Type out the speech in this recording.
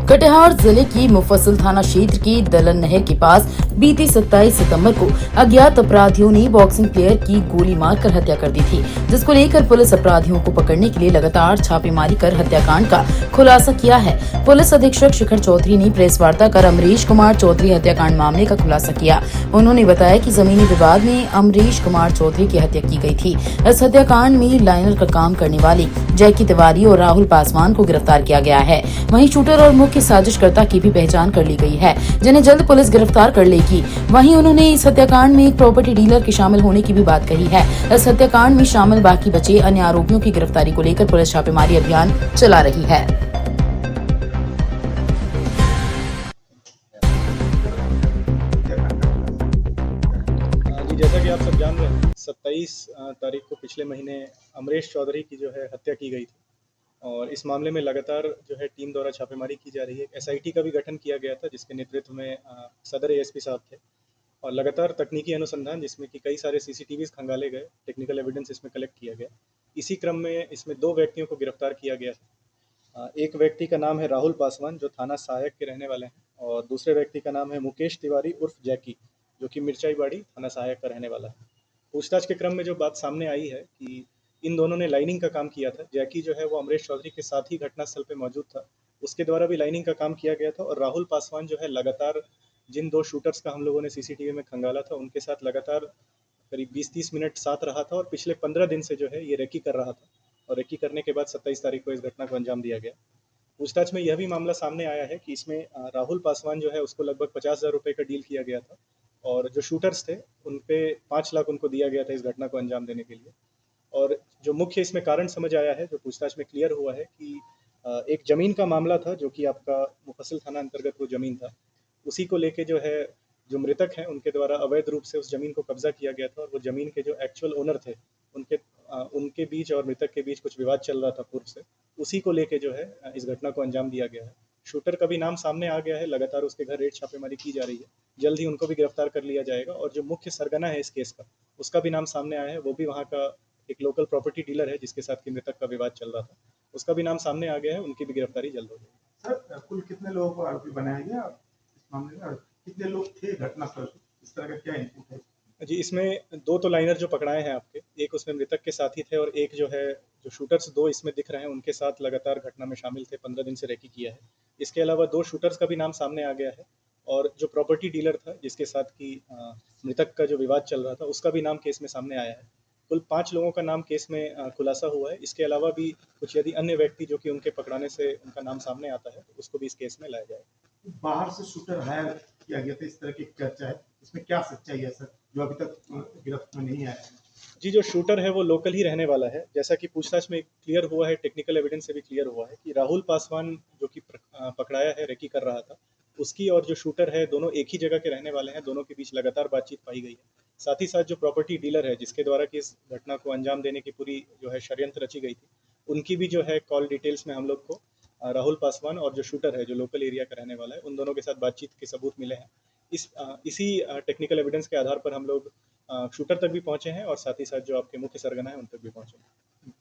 कटिहार जिले की मुफस्सिल थाना क्षेत्र की दलन नहर के पास बीती 27 सितंबर को अज्ञात अपराधियों ने बॉक्सिंग प्लेयर की गोली मारकर हत्या कर दी थी, जिसको लेकर पुलिस अपराधियों को पकड़ने के लिए लगातार छापेमारी कर हत्याकांड का खुलासा किया है। पुलिस अधीक्षक शिखर चौधरी ने प्रेस वार्ता कर अमरीश कुमार चौधरी हत्याकांड मामले का खुलासा किया। उन्होंने बताया कि जमीनी विवाद में अमरीश कुमार चौधरी की हत्या की गई थी। इस हत्याकांड में लाइनर का काम करने वाली जैकी तिवारी और राहुल पासवान को गिरफ्तार किया गया है। वहीं शूटर और मुख्य साजिशकर्ता की भी पहचान कर ली गई है, जिन्हें जल्द पुलिस गिरफ्तार कर लेगी। वहीं उन्होंने इस हत्याकांड में एक प्रॉपर्टी डीलर के शामिल होने की भी बात कही है। इस हत्याकांड में शामिल बाकी बचे अन्य आरोपियों की गिरफ्तारी को लेकर पुलिस छापेमारी अभियान चला रही है। जी, जैसा कि आप सब जान रहे हैं, 27 तारीख को पिछले महीने अमरीश चौधरी की जो है हत्या की गई थी और इस मामले में लगातार जो है टीम द्वारा छापेमारी की जा रही है। एसआईटी का भी गठन किया गया था, जिसके नेतृत्व में सदर एएसपी साहब थे और लगातार तकनीकी अनुसंधान, जिसमें कि कई सारे सीसीटीवीज खंगाले गए, टेक्निकल एविडेंस इसमें कलेक्ट किया गया। इसी क्रम में इसमें 2 व्यक्तियों को गिरफ्तार किया गया है। एक व्यक्ति का नाम है राहुल पासवान, जो थाना सहायक के रहने वाले हैं, और दूसरे व्यक्ति का नाम है मुकेश तिवारी उर्फ जैकी, जो कि मिर्चाईबाड़ी थाना सहायक का रहने वाला है। पूछताछ के क्रम में जो बात सामने आई है कि इन दोनों ने लाइनिंग का काम किया था। जैकी जो है वो अमरीश चौधरी के साथ ही घटनास्थल पे मौजूद था, उसके द्वारा भी लाइनिंग का काम किया गया था। और राहुल पासवान जो है लगातार जिन 2 शूटर्स का हम लोगों ने सीसीटीवी में खंगाला था, उनके साथ लगातार करीब 20-30 मिनट साथ रहा था और पिछले 15 दिन से जो है ये रेकी कर रहा था और रेकी करने के बाद 27 तारीख को इस घटना को अंजाम दिया गया। पूछताछ में यह भी मामला सामने आया है कि इसमें राहुल पासवान जो है उसको लगभग 50,000 रुपये का डील किया गया था और जो शूटर्स थे उन पे 5 लाख उनको दिया गया था इस घटना को अंजाम देने के लिए। और जो मुख्य इसमें कारण समझ आया है, जो पूछताछ में क्लियर हुआ है कि एक ज़मीन का मामला था, जो कि आपका मुफस्सिल थाना अंतर्गत वो ज़मीन था। उसी को लेके जो है, जो मृतक हैं उनके द्वारा अवैध रूप से उस ज़मीन को कब्ज़ा किया गया था और वो ज़मीन के जो एक्चुअल ओनर थे, उनके बीच और मृतक के बीच कुछ विवाद चल रहा था पूर्व से। उसी को लेके जो है इस घटना को अंजाम दिया गया है। शूटर का भी नाम सामने आ गया है, लगातार उसके घर रेड छापेमारी की जा रही है। जल्द ही उनको भी गिरफ्तार कर लिया जाएगा और जो मुख्य सरगना है इस केस का, उसका भी नाम सामने आया है। वो भी वहाँ का एक लोकल प्रॉपर्टी डीलर है, जिसके साथ कि मृतक का विवाद चल रहा था। उसका भी नाम सामने आ गया है, उनकी भी गिरफ्तारी जल्द हो जाएगी। सर, कुल कितने लोगों को आरोपी बनाया गया इस मामले में और कितने लोग थे घटनास्थल पे? इस तरह का क्या इनपुट है? जी, इसमें 2 तो लाइनर जो पकड़ाए हैं आपके, एक उसमें मृतक के साथी थे और एक जो है, जो शूटर्स 2 इसमें दिख रहे हैं, उनके साथ लगातार घटना में शामिल थे, 15 दिन से रेकी किया है। इसके अलावा 2 शूटर्स का भी नाम सामने आ गया है और जो प्रॉपर्टी डीलर था, जिसके साथ कि मृतक का जो विवाद चल रहा था, उसका भी नाम केस में सामने आया है। कुल 5 लोगों का नाम केस में खुलासा हुआ है। इसके अलावा भी कुछ यदि अन्य व्यक्ति जो कि उनके पकड़ाने से उनका नाम सामने आता है, तो उसको भी इस केस में लाया जाएगा। बाहर से शूटर हायर किया गया था, इस तरह की चर्चा है, इसमें क्या सच्चाई है सर, जो अभी तक गिरफ्त में नहीं आया है? जी, जो शूटर है वो लोकल ही रहने वाला है। जैसा कि पूछताछ में क्लियर हुआ है, टेक्निकल एविडेंस से भी क्लियर हुआ है कि राहुल पासवान जो कि पकड़ाया है, रेकी कर रहा था, उसकी और जो शूटर है दोनों एक ही जगह के रहने वाले हैं। दोनों के बीच लगातार बातचीत पाई गई है। साथ ही साथ जो प्रॉपर्टी डीलर है, जिसके द्वारा कि इस घटना को अंजाम देने की पूरी जो है षड्यंत्र रची गई थी, उनकी भी जो है कॉल डिटेल्स में हम लोग को राहुल पासवान और जो शूटर है, जो लोकल एरिया का रहने वाला है, उन दोनों के साथ बातचीत के सबूत मिले हैं। इसी टेक्निकल एविडेंस के आधार पर हम लोग शूटर तक भी पहुंचे हैं और साथ ही साथ जो आपके मुख्य सरगना है उन तक भी पहुंचे हैं।